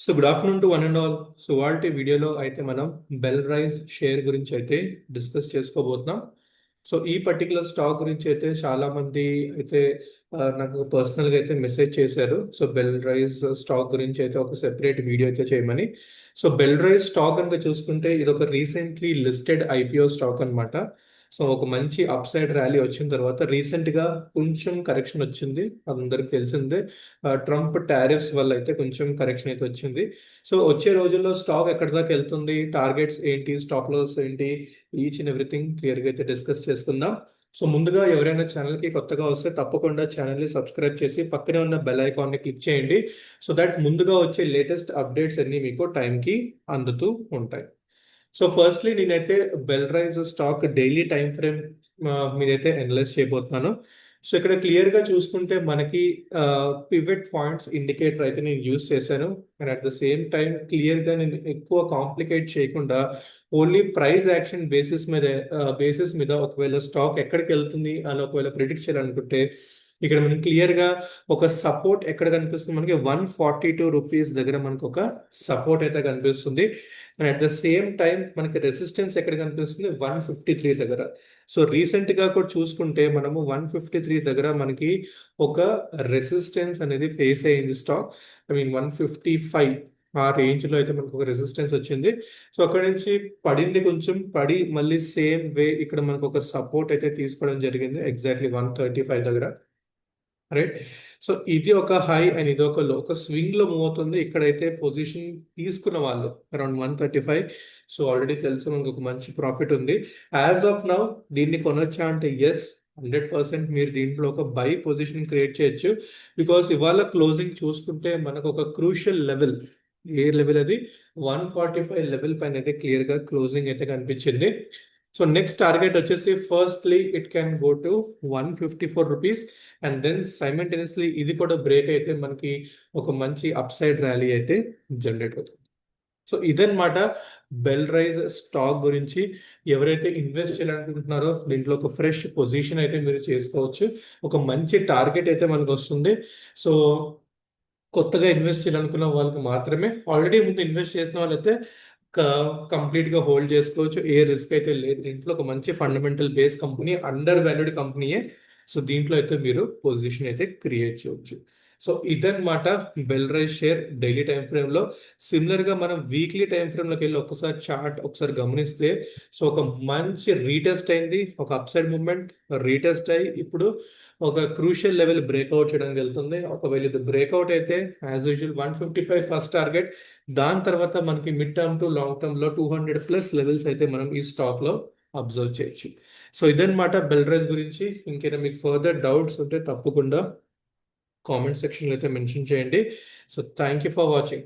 So good afternoon to one and all. So వాళ్ళ వీడియోలో అయితే మనం బెల్ రైజ్ షేర్ గురించి అయితే డిస్కస్ చేసుకోబోతున్నాం. సో ఈ పర్టికులర్ స్టాక్ గురించి అయితే చాలా మంది అయితే నాకు పర్సనల్గా అయితే మెసేజ్ చేశారు. సో బెల్ రైజ్ స్టాక్ గురించి అయితే ఒక సెపరేట్ వీడియో అయితే చేయమని. సో బెల్ రైజ్ స్టాక్ కనుక చూసుకుంటే ఇది ఒక రీసెంట్లీ లిస్టెడ్ ఐపీఓ స్టాక్ అన్నమాట. సో ఒక మంచి అప్ సైడ్ ర్యాలీ వచ్చిన తర్వాత రీసెంట్ గా కొంచెం కరెక్షన్ వచ్చింది, అందరికి తెలిసిందే. ట్రంప్ టారిఫ్స్ వల్ల అయితే కొంచెం కరెక్షన్ అయితే వచ్చింది. సో వచ్చే రోజుల్లో స్టాక్ ఎక్కడి దాకా వెళ్తుంది, టార్గెట్స్ ఏంటి, స్టాప్ లాస్ ఏంటి, ఈచ్ అండ్ ఎవ్రీథింగ్ క్లియర్ గా అయితే డిస్కస్ చేసుకుందాం. సో ముందుగా ఎవరైనా ఛానల్ కి కొత్తగా వస్తే తప్పకుండా ఛానల్ ని సబ్స్క్రైబ్ చేసి పక్కనే ఉన్న బెల్ ఐకాన్ ని క్లిక్ చేయండి. సో దట్ ముందుగా వచ్చే లేటెస్ట్ అప్డేట్స్ అన్ని మీకు టైంకి అందుతూ ఉంటాయి. సో ఫస్ట్లీ నేనైతే bell rise stock daily time frame మీదైతే అనలైజ్ చేయబోతున్నాను. సో ఇక్కడ క్లియర్ గా చూసుకుంటే మనకి పివట్ పాయింట్స్ ఇండికేటర్ అయితే నేను యూజ్ చేశాను. And at the same time clear గా నేను ఎక్కువ కాంప్లికేట్ చేయకుండా ఓన్లీ ప్రైస్ యాక్షన్ బేసిస్ మీద ఒకవేళ స్టాక్ ఎక్కడికి వెళ్తుంది అని ఒకవేళ ప్రిడిక్ట్ చేయాలనుకుంటే ఇక్కడ మనకి క్లియర్ గా ఒక సపోర్ట్ ఎక్కడ కనిపిస్తుంది, మనకి 142 రూపీస్ దగ్గర మనకు ఒక సపోర్ట్ అయితే కనిపిస్తుంది. And at the same time మనకి రెసిస్టెన్స్ ఎక్కడ కనిపిస్తుంది, 153 దగ్గర. సో రీసెంట్ గా కూడా చూసుకుంటే మనము 153 దగ్గర మనకి ఒక రెసిస్టెన్స్ అనేది ఫేస్ అయ్యింది స్టాక్. ఐ మీన్ 155 ఆ రేంజ్ లో అయితే మనకు ఒక రెసిస్టెన్స్ వచ్చింది. సో అక్కడ నుంచి పడింది, కొంచెం పడి మళ్ళీ సేమ్ వే ఇక్కడ మనకు ఒక సపోర్ట్ అయితే తీసుకోవడం జరిగింది ఎగ్జాక్ట్లీ 135 దగ్గర. రైట్. సో ఇది ఒక హై అండ్ ఇది ఒక లో, ఒక స్వింగ్ లో మూవ్ అవుతుంది. ఇక్కడైతే పొజిషన్ తీసుకున్న వాళ్ళు అరౌండ్ 135. సో ఆల్రెడీ తెలుసు మనకు ఒక మంచి ప్రాఫిట్ ఉంది. యాజ్ ఆఫ్ నౌ దీన్ని కొనొచ్చా అంటే ఎస్, 100% మీరు దీంట్లో ఒక బై పొజిషన్ క్రియేట్ చేయొచ్చు. బికాస్ ఇవాళ క్లోజింగ్ చూసుకుంటే మనకు ఒక క్రూషియల్ లెవెల్, ఏ లెవెల్ అది, 145 లెవెల్ పైన అయితే క్లియర్ గా క్లోజింగ్ అయితే కనిపించింది. సో నెక్స్ట్ టార్గెట్ వచ్చేసి firstly it can go to 154 rupees. And then simultaneously ఇది కూడా బ్రేక్ అయితే మనకి ఒక మంచి అప్ సైడ్ ర్యాలీ అయితే జనరేట్ అవుతుంది. సో ఇదన్నమాట బెల్ రైజ్ స్టాక్ గురించి. ఎవరైతే ఇన్వెస్ట్ చేయాలనుకుంటున్నారో దీంట్లో ఒక ఫ్రెష్ పొజిషన్ అయితే మీరు చేసుకోవచ్చు. ఒక మంచి టార్గెట్ అయితే మనకు వస్తుంది. సో కొత్తగా ఇన్వెస్ట్ చేయాలనుకున్న వాళ్ళకి మాత్రమే, ఆల్రెడీ ముందు ఇన్వెస్ట్ చేసిన వాళ్ళైతే కంప్లీట్ గా హోల్డ్ చేసుకోవచ్చు. ఏ రిస్క్ అయితే లేదు దీంట్లో. ఒక మంచి fundamental base company, undervalued కంపెనీయే. సో దీంట్లో అయితే మీరు పొజిషన్ అయితే క్రియేట్ చేయవచ్చు. సో ఇదన్నమాట Belrise share daily time frame లో. సిమిలర్ గా మనం వీక్లీ టైం ఫ్రేమ్ లోకి వెళ్ళి ఒకసారి చార్ట్ ఒకసారి గమనిస్తే, సో ఒక మంచి రీటెస్ట్ అయింది, ఒక అప్సైడ్ మూవ్మెంట్ రీటెస్ట్ అయ్యి ఇప్పుడు ఒక క్రూషియల్ లెవెల్ బ్రేక్అవుట్ చేయడానికి వెళ్తుంది. ఒకవేళ ఇది బ్రేక్అవుట్ అయితే యాజ్ యూజువల్ 155 ఫస్ట్ టార్గెట్. దాని తర్వాత మనకి mid term two long term లో 200+ లెవెల్స్ అయితే మనం ఈ స్టాక్ లో అబ్జర్వ్ చేయొచ్చు. సో ఇదన్నమాట బెల్ రైజ్ గురించి. ఇంకేనా మీకు ఫర్దర్ డౌట్స్ ఉంటే తప్పకుండా కామెంట్ సెక్షన్లో అయితే మెన్షన్ చేయండి. So thank you for watching.